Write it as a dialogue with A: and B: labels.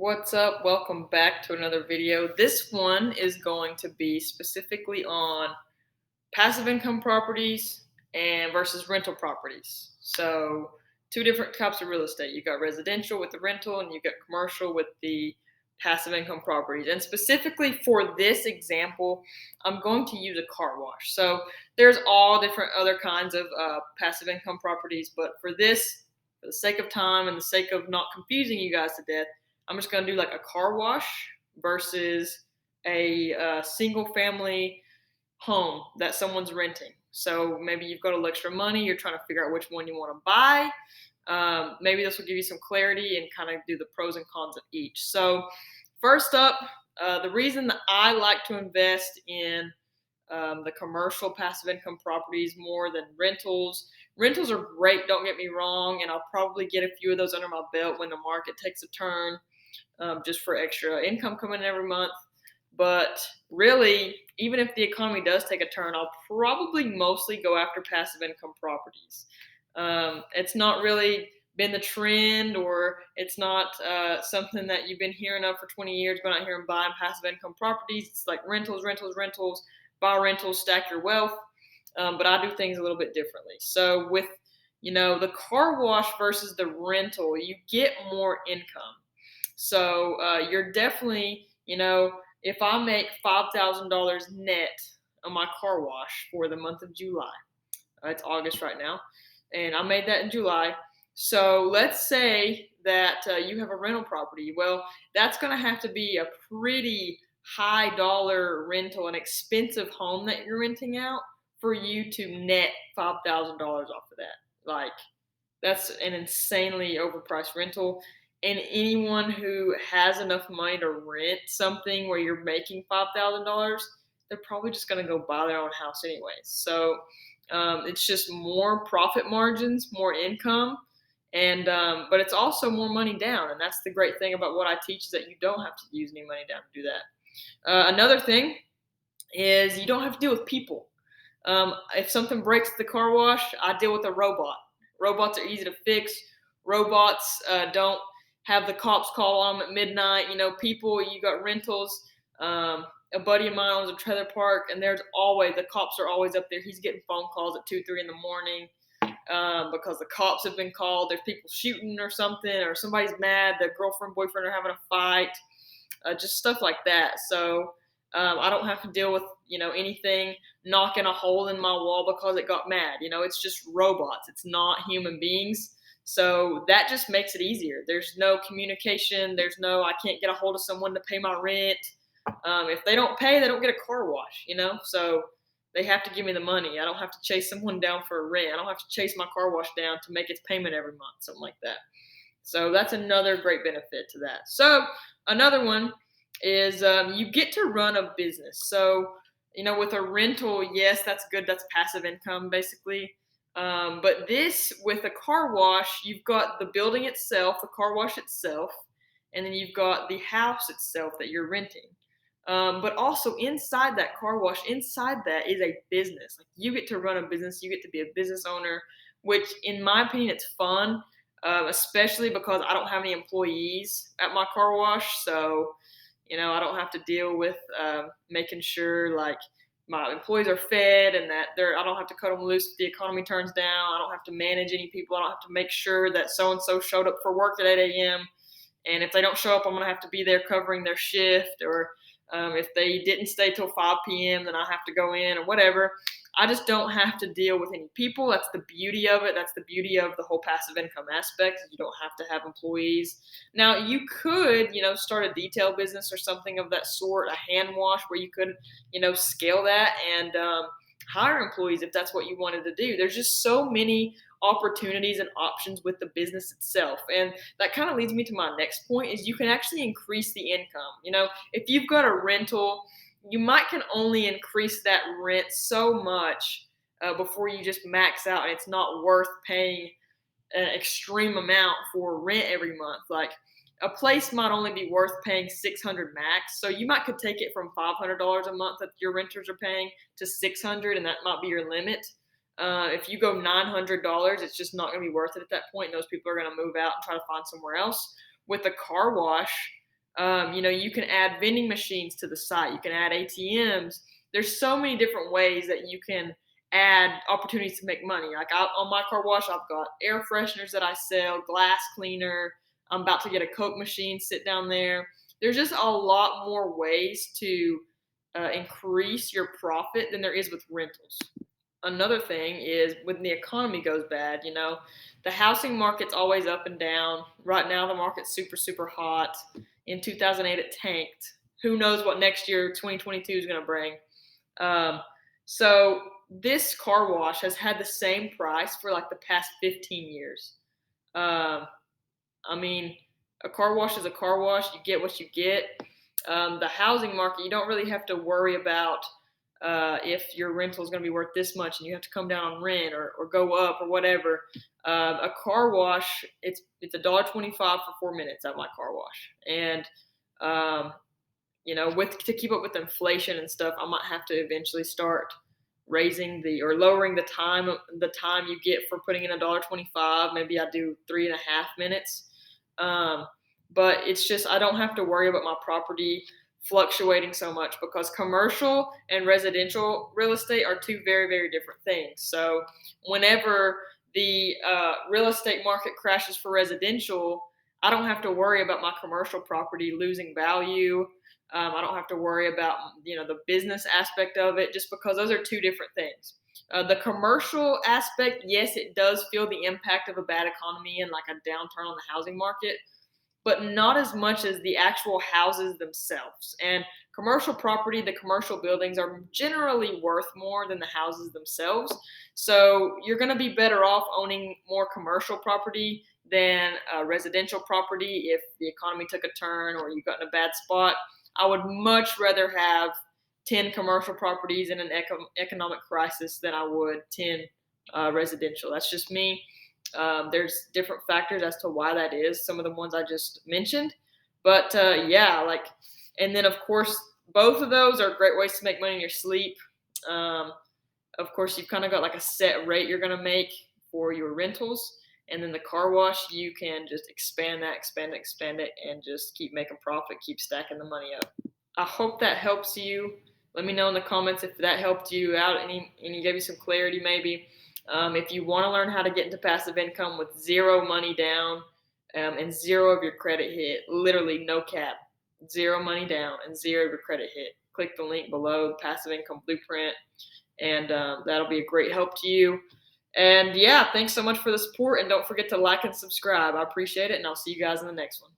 A: What's up? Welcome back to another video. This one is going to be specifically on passive income properties and versus rental properties. So, two different types of real estate. You got residential with the rental and you got commercial with the passive income properties. And specifically for this example, I'm going to use a car wash. So, there's all different other kinds of passive income properties, but for this, for the sake of time and the sake of not confusing you guys to death, I'm just going to do like a car wash versus a single family home that someone's renting. So maybe you've got a little extra money, you're trying to figure out which one you want to buy. Maybe this will give you some clarity and kind of do the pros and cons of each. So, first up, the reason that I like to invest in the commercial passive income properties more than rentals. Rentals are great, don't get me wrong, and I'll probably get a few of those under my belt when the market takes a turn, just for extra income coming in every month. But really, even if the economy does take a turn, I'll probably mostly go after passive income properties. It's not really been the trend, or it's not something that you've been hearing of for 20 years, going out here and buying passive income properties. It's like rentals, rentals, rentals, buy rentals, stack your wealth. But I do things a little bit differently. So with the car wash versus the rental, you get more income. So you're definitely, if I make $5,000 net on my car wash for the month of July, it's August right now, and I made that in July. So let's say that you have a rental property. Well, that's going to have to be a pretty high dollar rental, an expensive home that you're renting out for you to net $5,000 off of that. Like, that's an insanely overpriced rental. And anyone who has enough money to rent something where you're making $5,000, they're probably just going to go buy their own house anyways. So it's just more profit margins, more income, and but it's also more money down. And that's the great thing about what I teach, is that you don't have to use any money down to do that. Another thing is you don't have to deal with people. If something breaks at the car wash, I deal with a robot. Robots are easy to fix. Robots don't have the cops call on them at midnight. People, you got rentals. A buddy of mine owns a trailer park, and the cops are always up there. He's getting phone calls at 2, 3 in the morning because the cops have been called. There's people shooting or something, or somebody's mad. Their girlfriend, boyfriend are having a fight. Just stuff like that. So I don't have to deal with anything knocking a hole in my wall because it got mad. It's just robots. It's not human beings. So that just makes it easier. There's no communication. I can't get a hold of someone to pay my rent. If they don't pay, they don't get a car wash. So they have to give me the money. I don't have to chase someone down for a rent. I don't have to chase my car wash down to make its payment every month, something like that. So that's another great benefit to that. So another one is you get to run a business. So, with a rental, yes, that's good. That's passive income, basically. But this, with a car wash, you've got the building itself, the car wash itself, and then you've got the house itself that you're renting. But also inside that car wash, inside that is a business. Like, you get to run a business, you get to be a business owner, which, in my opinion, it's fun, especially because I don't have any employees at my car wash. So, I don't have to deal with making sure like my employees are fed and that I don't have to cut them loose if the economy turns down. I don't have to manage any people. I don't have to make sure that so and so showed up for work at 8 a.m. And if they don't show up, I'm going to have to be there covering their shift. Or if they didn't stay till 5 p.m., then I have to go in or whatever. I just don't have to deal with any people. That's the beauty of it. That's the beauty of the whole passive income aspect. You don't have to have employees. Now, you could, start a detail business or something of that sort, a hand wash, where you could, scale that and hire employees if that's what you wanted to do. There's just so many opportunities and options with the business itself. And that kind of leads me to my next point, is you can actually increase the income. If you've got a rental, you might can only increase that rent so much before you just max out, and it's not worth paying an extreme amount for rent every month. Like, a place might only be worth paying 600 max, so you might could take it from $500 a month that your renters are paying to 600, and that might be your limit. If you go $900, it's just not going to be worth it at that point. And those people are going to move out and try to find somewhere else. With a car wash, You can add vending machines to the site. You can add ATMs. There's so many different ways that you can add opportunities to make money. Like on my car wash, I've got air fresheners that I sell, glass cleaner. I'm about to get a Coke machine, sit down there. There's just a lot more ways to increase your profit than there is with rentals. Another thing is when the economy goes bad, the housing market's always up and down. Right now, the market's super, super hot. In 2008, it tanked. Who knows what next year, 2022, is going to bring? Um, so this car wash has had the same price for like the past 15 years. Um, I mean, a car wash is a car wash. You get what you get. The housing market, you don't really have to worry about if your rental is going to be worth this much and you have to come down on rent or go up or whatever. A car wash, it's $1.25 for 4 minutes at my car wash, and with to keep up with inflation and stuff, I might have to eventually start raising or lowering the time you get for putting in $1.25. Maybe I do 3.5 minutes. Um, but it's just I don't have to worry about my property fluctuating so much because commercial and residential real estate are two very, very different things. So whenever the real estate market crashes for residential, I don't have to worry about my commercial property losing value. I don't have to worry about the business aspect of it, just because those are two different things. The commercial aspect, yes, it does feel the impact of a bad economy and like a downturn on the housing market, but not as much as the actual houses themselves. And commercial property, the commercial buildings are generally worth more than the houses themselves. So you're going to be better off owning more commercial property than residential property if the economy took a turn or you got in a bad spot. I would much rather have 10 commercial properties in an economic crisis than I would 10 residential. That's just me. There's different factors as to why that is. Some of the ones I just mentioned, but and then of course, both of those are great ways to make money in your sleep. Um, of course, you've kind of got like a set rate you're going to make for your rentals, and then the car wash, you can just expand it, and just keep making profit, keep stacking the money up. I hope that helps you. Let me know in the comments if that helped you out, any gave you some clarity maybe. If you want to learn how to get into passive income with zero money down and zero of your credit hit, literally no cap, zero money down and zero of your credit hit, click the link below, the Passive Income Blueprint, and that'll be a great help to you. And yeah, thanks so much for the support, and don't forget to like and subscribe. I appreciate it, and I'll see you guys in the next one.